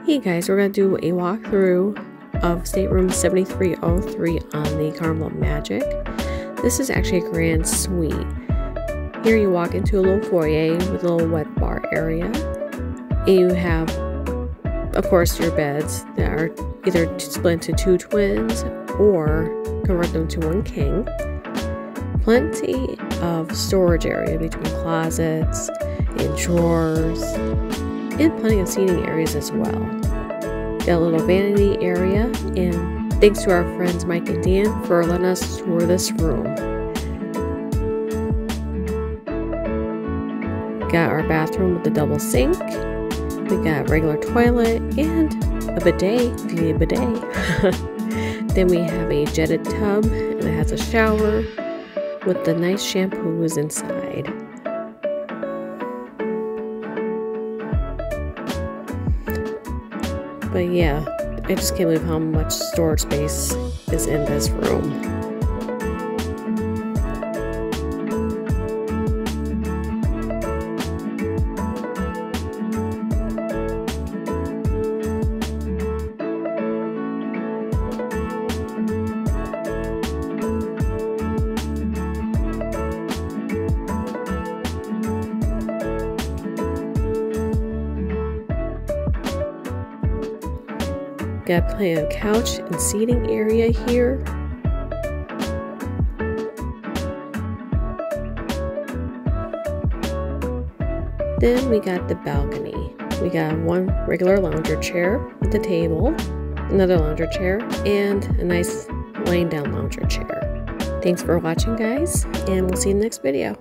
Hey guys, we're going to do a walkthrough of Stateroom 7303 on the Carnival Magic. This is actually a grand suite. Here you walk into a little foyer with a little wet bar area. And you have, of course, your beds that are either split into two twins or convert them to one king. Plenty of storage area between closets and drawers, and plenty of seating areas as well. Got a little vanity area, and thanks to our friends Mike and Dan for letting us tour this room. Got our bathroom with the double sink. We got a regular toilet and a bidet if you need a bidet. Then we have a jetted tub, and it has a shower with the nice shampoos inside. But yeah, I just can't believe how much storage space is in this room. Got plenty of couch and seating area here. Then we got the balcony. We got one regular lounger chair with a table, another lounger chair, and a nice laying down lounger chair. Thanks for watching, guys, and we'll see you in the next video.